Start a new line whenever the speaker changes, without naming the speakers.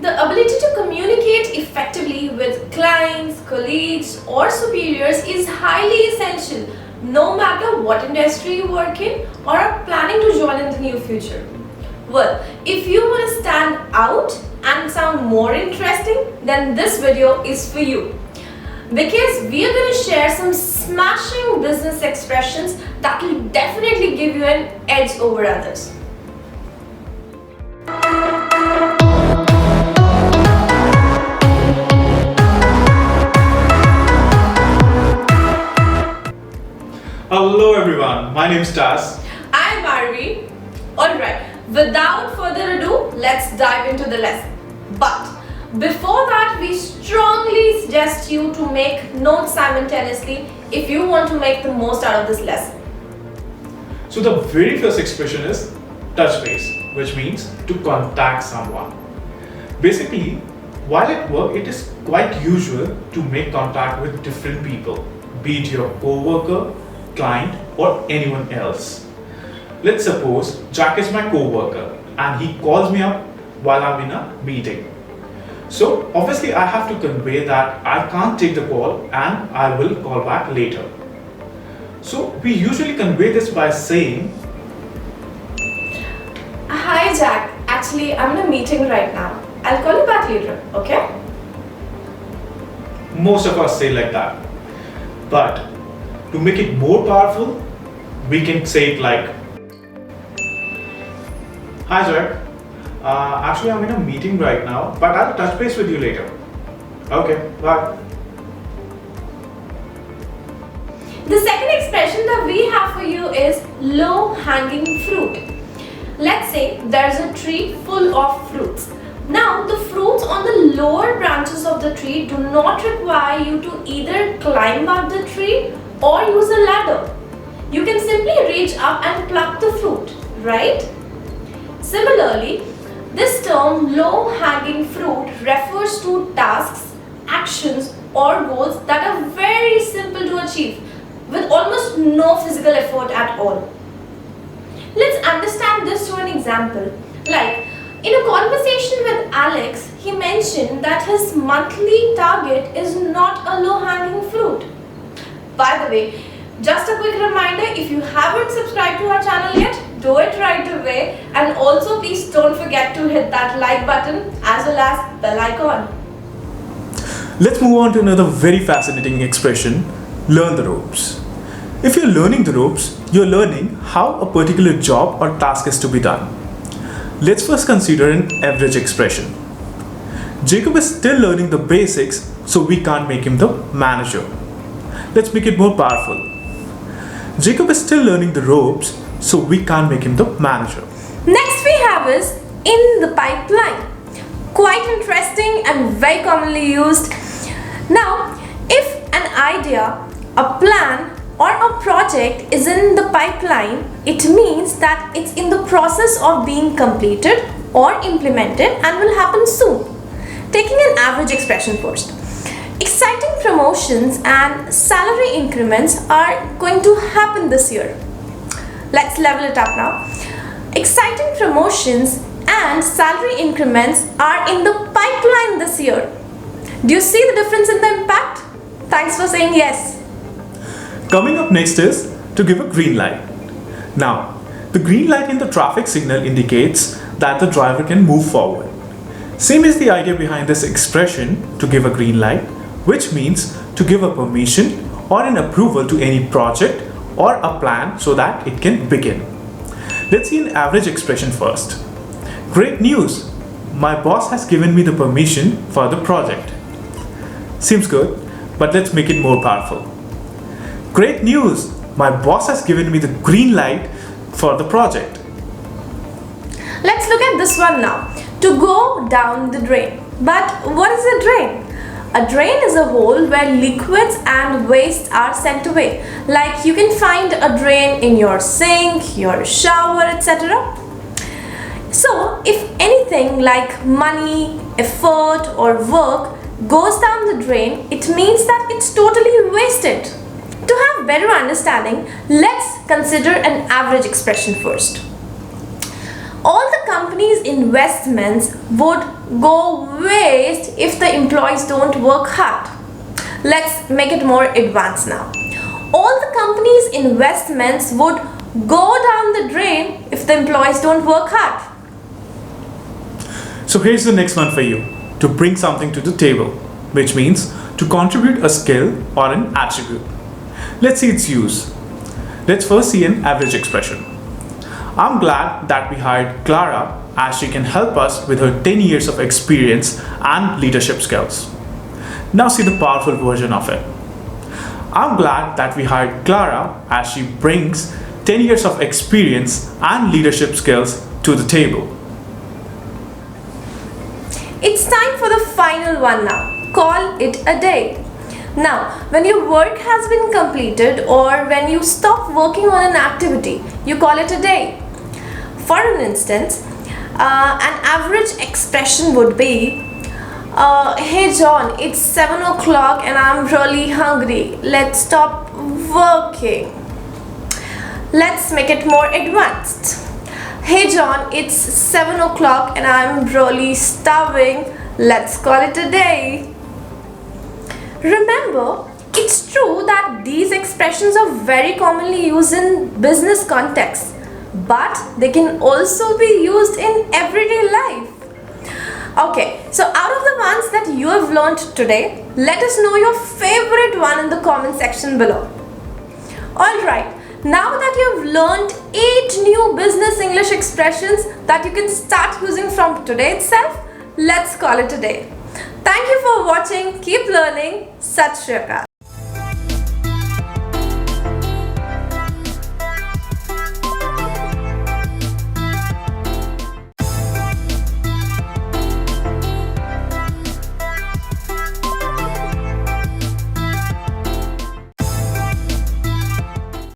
The ability to communicate effectively with clients, colleagues, or superiors is highly essential no matter what industry you work in or are planning to join in the near future. Well, if you want to stand out and sound more interesting, then this video is for you. Because we are going to share some smashing business expressions that will definitely give you an edge over others.
Hello everyone, my name is Tas.
I'm Arvi. Alright, without further ado, let's dive into the lesson. But before that, we strongly suggest you to make notes simultaneously if you want to make the most out of this lesson.
So the very first expression is touch base, which means to contact someone. Basically, while at work, it is quite usual to make contact with different people, be it your co-worker, client, or anyone else. Let's suppose Jack is my co-worker and he calls me up while I'm in a meeting. So obviously I have to convey that I can't take the call and I will call back later. So we usually convey this by saying,
Hi Jack, actually I'm in a meeting right now. I'll call you back later, okay?
most of us say like that. But to make it more powerful, we can say it like, Hi Jack, actually I'm in a meeting right now, but I'll touch base with you later. Okay, bye.
The second expression that we have for you is low hanging fruit. Let's say there's a tree full of fruits. Now the fruits on the lower branches of the tree do not require you to either climb up the tree or use a ladder. You can simply reach up and pluck the fruit, right? Similarly, this term low hanging fruit refers to tasks, actions or goals that are very simple to achieve with almost no physical effort at all. Let's understand this through an example. Like, in a conversation with Alex, he mentioned that his monthly target is not a low-hanging fruit. By the way, just a quick reminder, if you haven't subscribed to our channel yet, do it right away, and also please don't forget to hit that like button as well as bell icon.
Let's move on to another very fascinating expression, learn the ropes. If you're learning the ropes, you're learning how a particular job or task is to be done. Let's first consider an average expression. Jacob is still learning the basics, so we can't make him the manager. Let's make it more powerful. Jacob is still learning the ropes, so we can't make him the manager.
Next we have is in the pipeline. Quite interesting and very commonly used. Now, if an idea, a plan or a project is in the pipeline, it means that it's in the process of being completed or implemented and will happen soon. Taking an average expression first. Exciting promotions and salary increments are going to happen this year. Let's level it up now. Exciting promotions and salary increments are in the pipeline this year. Do you see the difference in the impact? Thanks for saying yes.
Coming up next is to give a green light. Now, the green light in the traffic signal indicates that the driver can move forward. Same is the idea behind this expression, to give a green light, which means to give a permission or an approval to any project or a plan so that it can begin. Let's see an average expression first. Great news! My boss has given me the permission for the project. Seems good, but let's make it more powerful. Great news! My boss has given me the green light for the project.
Let's look at this one now. To go down the drain. But what is a drain? A drain is a hole where liquids and waste are sent away. Like you can find a drain in your sink, your shower, etc. So if anything like money, effort or work goes down the drain, it means that it's totally wasted. To have better understanding, let's consider an average expression first. All the company's investments would go waste if the employees don't work hard. Let's make it more advanced now. All the company's investments would go down the drain if the employees don't work hard.
So here's the next one for you. To bring something to the table, which means to contribute a skill or an attribute. Let's see its use. Let's first see an average expression. I'm glad that we hired Clara as she can help us with her 10 years of experience and leadership skills. Now see the powerful version of it. I'm glad that we hired Clara as she brings 10 years of experience and leadership skills to the table.
It's time for the final one now. Call it a day. Now, when your work has been completed or when you stop working on an activity, you call it a day. For an instance, an average expression would be, hey John, it's 7 o'clock and I'm really hungry. Let's stop working. Let's make it more advanced. Hey John, it's 7 o'clock and I'm really starving. Let's call it a day. Remember, it's true that these expressions are very commonly used in business contexts, but they can also be used in everyday life. Okay, so out of the ones that you have learned today, let us know your favorite one in the comment section below. Alright, now that you have learned 8 new business English expressions that you can start using from today itself, let's call it a day. Thank you for watching. Keep learning. Sat Shri Akal.